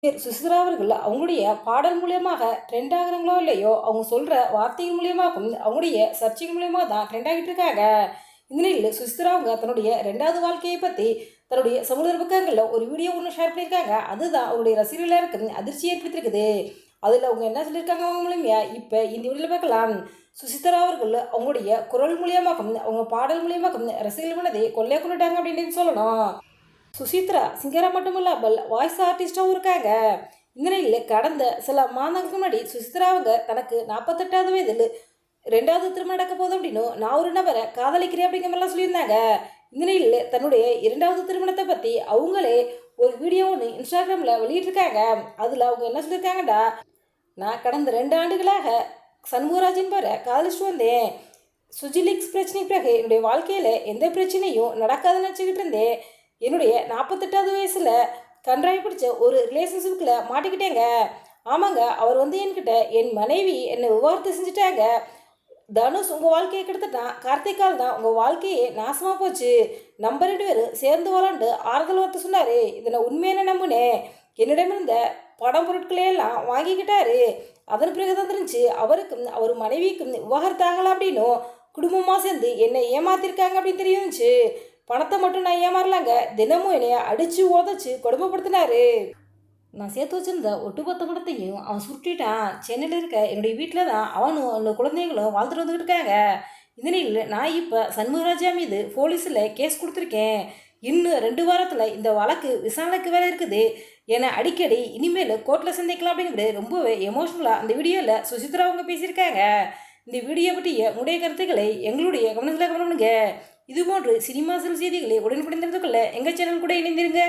சுசித்ரா அவர்கள் அவங்களுடைய பாடல் மூலியமாக ட்ரெண்ட் ஆகுறாங்களோ இல்லையோ, அவங்க சொல்ற வார்த்தைகள் மூலியமாகவும், அவங்களுடைய சர்ச்சைகள் மூலியமா தான் ட்ரெண்ட் ஆகிட்டு இருக்காங்க. இந்த நிலையில் சுசித்ரா அவங்க தன்னுடைய 2வது வாழ்க்கையை பத்தி தன்னுடைய சமூக பக்கங்கள்ல ஒரு வீடியோ ஒன்று ஷேர் பண்ணியிருக்காங்க. அதுதான் அவருடைய ரசிகர்களுக்கு அதிர்ச்சி ஏற்படுத்தியிருக்குது. அதுல அவங்க என்ன சொல்லியிருக்காங்க அவங்க மூலியமா இப்ப இந்த வீடியோல பார்க்கலாம். சுசித்ரா அவர்கள் அவங்களுடைய குரல் மூலியமாகவும், அவங்க பாடல் மூலியமாகவும் ரசிகர்கள் மனதை கொள்ளையா கொண்டுட்டாங்க அப்படின்னு சொல்லணும். சுசித்ரா சிங்கரா மட்டுமில்லாமல் வாய்ஸ் ஆர்டிஸ்டாகவும் இருக்காங்க. இந்த நிலையில் கடந்த சில மாதங்களுக்கு முன்னாடி சுசித்ரா அவங்க தனக்கு 48வது வயதில் 2வது திருமணம் நடக்க போகுது அப்படின்னும், நான் ஒரு நபரை காதலிக்கிறேன் அப்படிங்கிற மாதிரிலாம் சொல்லியிருந்தாங்க. இந்த நிலையில் தன்னுடைய 2வது திருமணத்தை பற்றி அவங்களே ஒரு வீடியோ ஒன்று இன்ஸ்டாகிராமில் வெளியிட்டிருக்காங்க. அதில் அவங்க என்ன சொல்லியிருக்காங்கடா, நான் கடந்த 2 ஆண்டுகளாக சண்முகராஜன் பேரை காதலிச்சுட்டு வந்தேன். சுஜிலிக்ஸ் பிரச்சனை பிறகு என்னுடைய வாழ்க்கையில் எந்த பிரச்சனையும் நடக்காதுன்னு நினச்சிக்கிட்டு இருந்தேன். என்னுடைய 48வது வயசில் கன்றாய் பிடிச்ச ஒரு ரிலேஷன்ஷிப்பில் மாட்டிக்கிட்டேங்க. ஆமாங்க, அவர் என்கிட்ட என் மனைவி என்னை விவாகரத்து செஞ்சுட்டாங்க. தனுஷ் உங்கள் வாழ்க்கையை கெடுத்துட்டான், கார்த்திகால் தான் உங்கள் வாழ்க்கையே நாசமாக போச்சு, நம்ம 2 பேரும் சேர்ந்து வராண்டு ஆறுதல் வார்த்தை சொன்னார். இதை நான் உண்மையான நம்பினேன். என்னிடமிருந்த பணம் பொருட்களையெல்லாம் வாங்கிக்கிட்டாரு. அதன் பிறகு தான் தெரிஞ்சு அவருக்கும் அவர் மனைவிக்கும் விவாகரத்து ஆகலாம் அப்படின்னும் குடும்பமாக சேர்ந்து என்னை ஏமாத்திருக்காங்க அப்படின்னு தெரியுச்சு. பணத்தை மட்டும் நான் ஏமாறலாங்க, தினமும் என்னைய அடித்து உதச்சி கொடுமைப்படுத்தினாரு. நான் சேர்த்து வச்சிருந்த ஒட்டுமொத்த பணத்தையும் அவன் சுருட்டிட்டான். சென்னையில் இருக்க என்னுடைய வீட்டில் தான் அவனும் அவனோட குழந்தைங்களும் வாழ்த்துட்டு வந்துக்கிட்டு இருக்காங்க. இதனில் நான் இப்போ சண்முகராஜா மீது போலீஸில் கேஸ் கொடுத்துருக்கேன். இன்னும் 2 வாரத்தில் இந்த வழக்கு விசாரணைக்கு வேற இருக்குது. என்னை அடிக்கடி இனிமேல் கோர்ட்டில் சந்திக்கலாம் அப்படிங்கிறது ரொம்பவே எமோஷ்னலாக அந்த வீடியோவில் சுசித்ரா அவங்க பேசியிருக்காங்க. இந்த வீடியோ பற்றிய உடைய கருத்துக்களை எங்களுடைய கவனத்தில் கவனம் பண்ணுங்க. இதுபோன்று சினிமா செய்திகளை உடனுக்குடன் தெரிந்து கொள்ள எங்கள் சேனல் கூட இணைந்திருங்க.